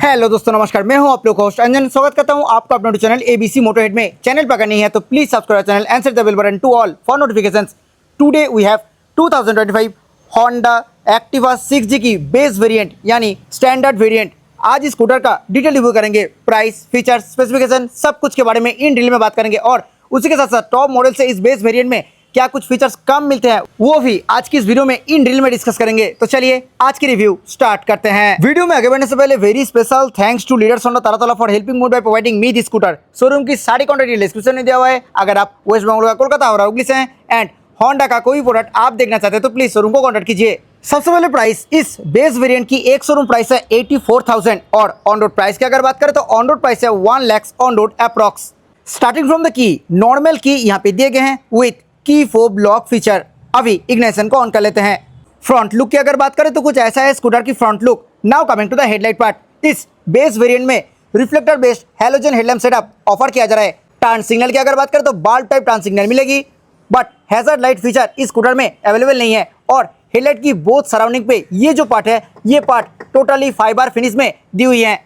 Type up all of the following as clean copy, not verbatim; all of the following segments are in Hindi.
हेलो दोस्तों, नमस्कार। मैं हूं आप लोग होस्ट अंजन। स्वागत करता हूं आपका अपने चैनल एबीसी मोटरहेड में। चैनल पर अगर नहीं है तो please subscribe channel and set the bell button to all for notifications. Today we have 2025 Honda Activa 6G की बेस वेरिएंट यानी स्टैंडर्ड वेरिएंट। आज इस स्कूटर का डिटेल रिव्यू करेंगे। प्राइस, फीचर्स, स्पेसिफिकेशन सब कुछ के बारे में इन डिटेल में बात करेंगे और उसी के साथ साथ टॉप मॉडल से इस बेस वेरिएंट में क्या कुछ फीचर्स कम मिलते हैं वो भी आज की इस वीडियो में इन डिटेल में डिस्कस करेंगे। तो चलिए आज की रिव्यू स्टार्ट करते हैं। वीडियो में आगे बढ़ने से पहले very special thanks to leaders Honda Taratala for helping mood by providing me this scooter. Showroom की सारी कॉन्टैक्ट डिटेल डिस्क्रिप्शन में दिया हुआ है। अगर आप वेस्ट बंगाल का कोलकाता और हुगली से हैं एंड होंडा का कोई प्रोडक्ट आप देखना चाहते हैं तो प्लीज शोरूम को कॉन्टैक्ट कीजिए। सबसे पहले प्राइस, इस बेस वेरिएंट की एक शोरूम प्राइस है 84,000 और ऑन रोड प्राइस की अगर बात करें तो ऑन रोड प्राइस है 1 lakh on road approx. Starting from the key, normal की यहाँ पे दिए गए हैं विथ की फोब लॉक फीचर। अभी इग्निशन को ऑन कर लेते हैं। फ्रंट लुक की अगर बात करें तो कुछ ऐसा है स्कूटर की front look. Now coming to the headlight part, इस बेस वेरिएंट में reflector based halogen headlamp setup offer किया जा रहा है। टर्न सिग्नल की अगर बात करें तो बाल्ब टाइप टर्न सिग्नल मिलेगी, बट हैजर्ड लाइट फीचर इस स्कूटर में अवेलेबल नहीं है। और हेडलाइट की बोथ सराउंडिंग पे ये जो पार्ट है ये पार्ट टोटली फाइबर फिनिश में दी हुई है।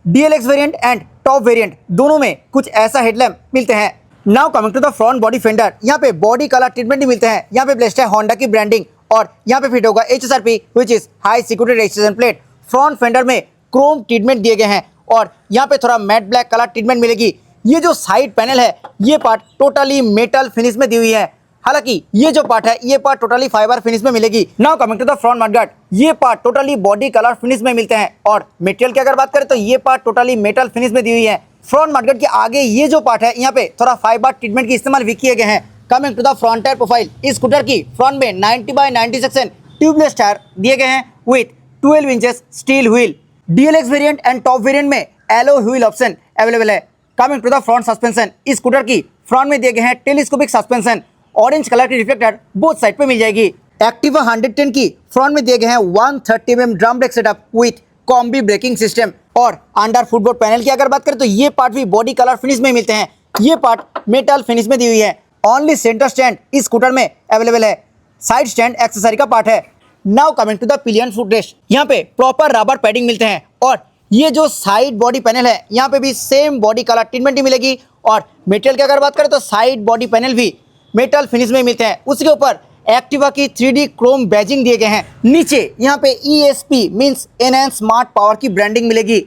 DLX variant and top variant दोनों में कुछ ऐसा हेडलैम्प मिलते हैं। Now coming to the front body fender, यहाँ पे बॉडी कलर ट्रीटमेंट ही मिलते हैं। यहाँ पे प्लेस्ड है होंडा की ब्रांडिंग और यहाँ पे फिट होगा HSRP which is high security registration plate. Front fender में क्रोम ट्रीटमेंट दिए गए हैं और यहाँ पे थोड़ा मैट ब्लैक कलर ट्रीटमेंट मिलेगी। ये जो साइड पैनल है ये पार्ट टोटली मेटल फिनिश में दी हुई है, हालांकि ये जो पार्ट है ये पार्ट टोटली फाइबर फिनिश में मिलेगी। Now coming to the front mudguard, ये part totally body colour finish में मिलते हैं और मटेरियल की अगर बात करें तो ये पार्ट टोटली मेटल फिनिश में दी हुई है। फ्रंट मडगार्ड के आगे ये जो पार्ट है यहाँ पे थोड़ा फाइबर ट्रीटमेंट की इस्तेमाल भी किए गए हैं। Coming to the front tyre profile, इस स्कूटर की फ्रंट में 90/90 सेक्शन ट्यूबलेस टायर दिए गए हैं with 12 inches steel wheel. DLX variant and top variant में एलो व्हील ऑप्शन अवेलेबल है। Coming to the front suspension, इस स्कूटर की फ्रंट में दिए गए हैं टेलीस्कोपिक सस्पेंशन। ऑरेंज कलर की रिफ्लेक्टर बोथ साइड पे मिल जाएगी। एक्टिवा 110 की फ्रंट में दिए गए हैं 130 mm drum brake setup with combi braking system. और अंडर फुटबोर्ड पैनल की अगर बात करें तो ये पार्ट भी बॉडी कलर फिनिश में मिलते हैं, ये पार्ट मेटल फिनिश में दी हुई है। ओनली सेंटर स्टैंड इस स्कूटर में अवेलेबल है, साइड स्टैंड एक्सेसरी का पार्ट है। Now coming to the pillion foot rest, यहाँ पे प्रॉपर रबर पैडिंग मिलते हैं और ये जो साइड बॉडी पैनल है यहाँ पे भी सेम बॉडी कलर ट्रीटमेंट ही मिलेगी। और मटेरियल की अगर बात करें तो साइड बॉडी पैनल भी मेटल फिनिश में मिलते हैं। उसके ऊपर एक्टिवा की 3D क्रोम बैजिंग दिए गए हैं। नीचे यहाँ पे ESP means enhance smart power की ब्रांडिंग मिलेगी।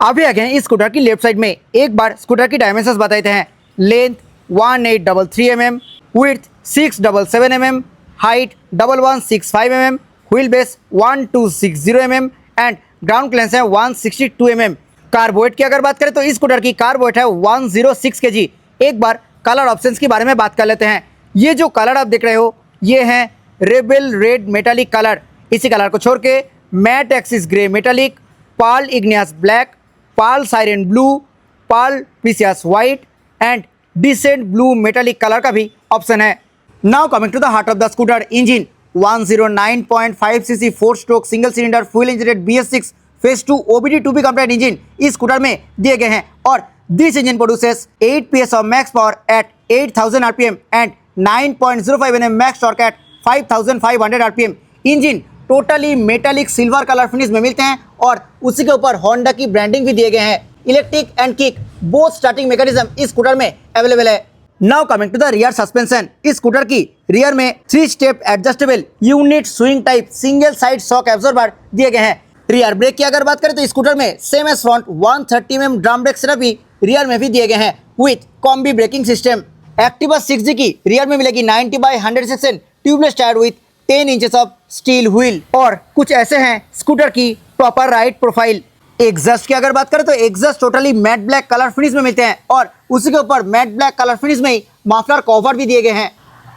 अभी आगे इस स्कूटर की लेफ्ट साइड में एक बार स्कूटर की डायमेंशंस बता देते हैं। Length 1833 mm, width 677 mm, height 1165 mm, wheel base 1260 mm and ground clearance है 162 mm। कार्बोवेट की अगर बात करें तो इस स्कूटर की कार्बोवेट है 106 kg। एक बार कलर ऑप्शंस के बारे में बात कर लेते हैं। ये जो कलर आप देख रहे हो ये है रेबेल रेड मेटालिक कलर। इसी कलर को छोड़ के matte axis grey metallic, pearl igneous black, pearl siren blue, pearl precious white and decent blue metallic colour का भी ऑप्शन है। Now coming to the heart of the scooter, engine 109.5 cc 4 stroke single cylinder fuel injected BS6 phase 2 OBD2B complete engine इस स्कूटर में दिए गए हैं। और this engine produces 8 PS of max power at 8000 RPM and 9.05 Nm max torque at 5500 RPM। Engine totally metallic silver colour finish में मिलते हैं और उसी के ऊपर होंडा की ब्रांडिंग भी दिए गए हैं। Electric and kick both starting mechanism इस स्कूटर में अवेलेबल है। Now coming to the rear suspension, इस स्कूटर की रियर में 3 step adjustable unit swing type single side shock absorber दिए गए हैं। रियर ब्रेक की अगर बात करें तो स्कूटर में same as front 130 mm drum brake setup भी रियर में भी दिए गए हैं with combi braking system. Activa 6G की रियर में मिलेगी 90/100 section tubeless tyre with 10 inches of steel wheel. और कुछ ऐसे हैं स्कूटर की प्रॉपर राइड प्रोफाइल। एग्जॉस्ट की अगर बात करें तो exhaust totally matte black colour finish में मिलते हैं और उसी के ऊपर मैट ब्लैक कलर फिनिश में ही मफलर कवर भी दिए गए हैं।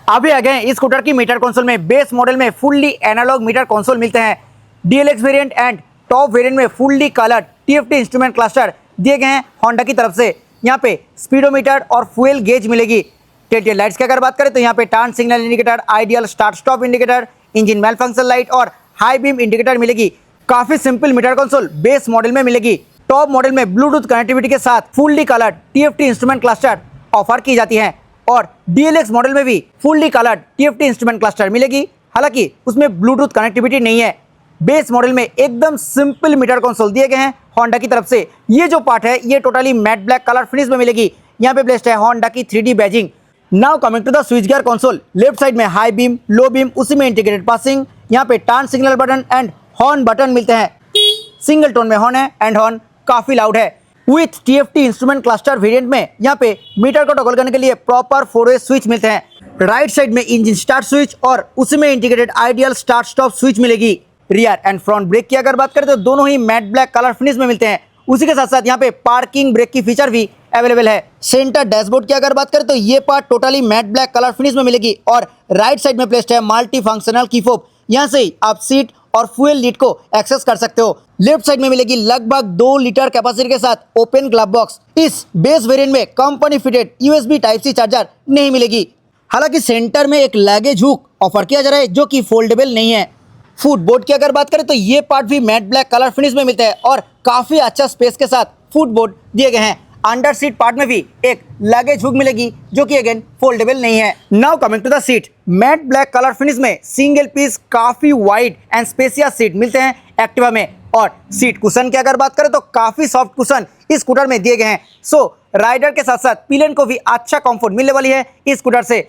अभी आ गए इस स्कूटर की मीटर कंसोल में बेस मॉडल में फुल्ली एनालॉग मीटर कंसोल मिलते हैं। DLX variant and top variant में fully coloured TFT instrument cluster दिए गए हैं होंडा की तरफ से। यहाँ पे स्पीडोमीटर और फ्यूल गेज मिलेगी। टेल लाइट्स की अगर बात करें तो यहाँ पे turn signal indicator, ideal start stop indicator, engine malfunction light और हाई बीम इंडिकेटर मिलेगी। काफी simple meter console base model में मिलेगी। टॉप मॉडल में ब्लूटूथ कनेक्टिविटी के साथ fully coloured TFT instrument cluster offer की जाती है और डीएलएक्स मॉडल में भी fully coloured TFT instrument cluster मिलेगी, हालांकि उसमें ब्लूटूथ कनेक्टिविटी नहीं है। बेस मॉडल में एकदम सिंपल मीटर कंसोल दिए गए हैं, होंडा की तरफ से। ये जो पार्ट है ये totally matte black colour finish में मिलेगी। यहाँ पे प्लेस्ड है होंडा की 3D badging. Now coming to the switch gear console, left side में हाई बीम, लो बीम, उसी में इंटीग्रेटेड पासिंग, यहाँ पे turn signal button and horn button मिलते हैं। सिंगल टोन में हॉर्न है एंड हॉर्न काफी लाउड है। With TFT instrument cluster variant में यहाँ पे मीटर को टॉगल करने के लिए प्रॉपर 4-वे स्विच मिलते हैं। राइट साइड में इंजन स्टार्ट स्विच और उसी में integrated ideal start stop switch मिलेगी। रियर एंड फ्रंट ब्रेक की अगर बात करें तो दोनों ही मैट ब्लैक कलर फिनिश में मिलते हैं। उसी के साथ साथ यहाँ पे पार्किंग ब्रेक की फीचर भी अवेलेबल है। सेंटर डैशबोर्ड की अगर बात करें तो ये part totally matte black colour finish में मिलेगी और राइट साइड में प्लेस्ड है मल्टी फंक्शनल की फोब। यहाँ से ही आप सीट और फ्यूल लीड को एक्सेस कर सकते हो। लेफ्ट साइड में मिलेगी लगभग 2 लीटर कैपेसिटी के साथ ओपन ग्लव बॉक्स। इस बेस वेरिएंट में company fitted USB Type-C charger नहीं मिलेगी। हालांकि सेंटर में एक लगेज हुक ऑफर किया जा रहा है जो कि फोल्डेबल नहीं है। फुटबोर्ड की अगर बात करें तो ये पार्ट भी मैट ब्लैक कलर फिनिश में मिलता है और काफी अच्छा स्पेस के साथ फुटबोर्ड दिए गए हैं। अंडर सीट पार्ट में भी एक लगेज हुक मिलेगी जो कि अगेन फोल्डेबल नहीं है। Now coming to the seat, matte black colour finish में सिंगल पीस काफी वाइड एंड स्पेसियस सीट मिलते हैं एक्टिवा में। और सीट कुशन की अगर बात करें तो काफी सॉफ्ट कुशन इस स्कूटर में दिए गए हैं। सो राइडर के साथ साथ पिलियन को भी अच्छा कंफर्ट मिलने वाली है इस स्कूटर से।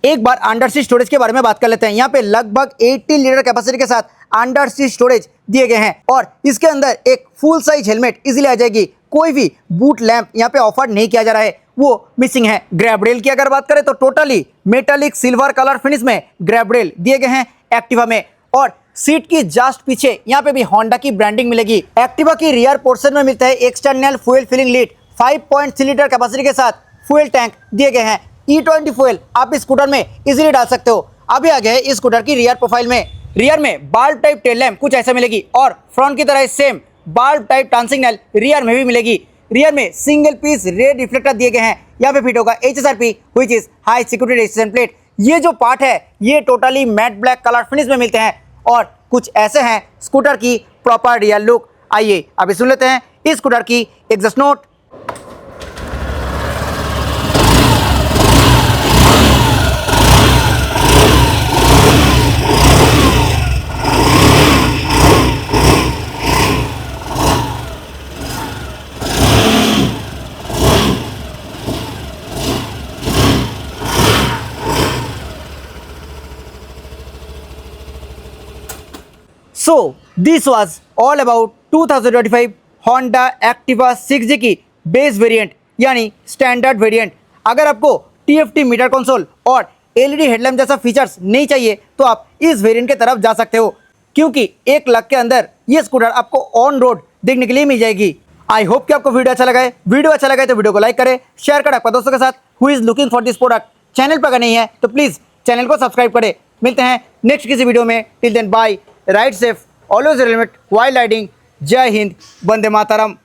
एक बार अंडर सीट स्टोरेज के बारे में बात कर लेते हैं। यहाँ पे लगभग 80 लीटर कैपेसिटी के साथ अंडर सीट स्टोरेज दिए गए हैं और इसके अंदर एक फुल साइज हेलमेट इजीली आ जाएगी। कोई भी बूट लैंप यहाँ पे ऑफर नहीं किया जा रहा है, वो मिसिंग है। ग्रैब रेल की अगर बात करें तो totally metallic silver colour finish में ग्रैब रेल दिए गए हैं एक्टिवा में। और सीट की जस्ट पीछे यहाँ पे भी होंडा की ब्रांडिंग मिलेगी। एक्टिवा की रियर पोर्शन में मिलता है external fuel filling lid. 5.3 litre capacity के साथ फ्यूल टैंक दिए गए हैं। E20 फ्यूल आप इस स्कूटर में इजीली डाल सकते हो। अभी आ गए इस स्कूटर की रियर प्रोफाइल में। रियर में बाल्ब टाइप टेल लैम्प कुछ ऐसा मिलेगी और फ्रंट की तरह same bulb type turn signal rear में भी मिलेगी। रियर में सिंगल पीस रेड रिफ्लेक्टर दिए गए हैं। यहाँ पे फिट होगा HSRP which is high security resistance plate. ये जो पार्ट है ये totally matte black colour finish में मिलते हैं और कुछ ऐसे हैं स्कूटर की प्रॉपर रियर लुक। आइए अभी सुन लेते हैं इस स्कूटर की exhaust note. So this was all about 2025 Honda Activa 6G की बेस वेरिएंट यानी स्टैंडर्ड वेरिएंट। अगर आपको TFT मीटर कंसोल और LED हेडलैम्प जैसा फीचर्स नहीं चाहिए तो आप इस वेरिएंट के तरफ जा सकते हो, क्योंकि 1 लाख के अंदर ये स्कूटर आपको ऑन रोड देखने के लिए मिल जाएगी। आई होप कि आपको वीडियो अच्छा लगा है। वीडियो अच्छा लगा है तो वीडियो को लाइक करें, शेयर करें आपके दोस्तों के साथ who is looking for this product. Channel पर अगर नहीं है तो प्लीज़ चैनल को सब्सक्राइब करें। मिलते हैं नेक्स्ट किसी वीडियो में। Till then bye, ride safe, always helmet while riding. जय हिंद, वंदे मातरम।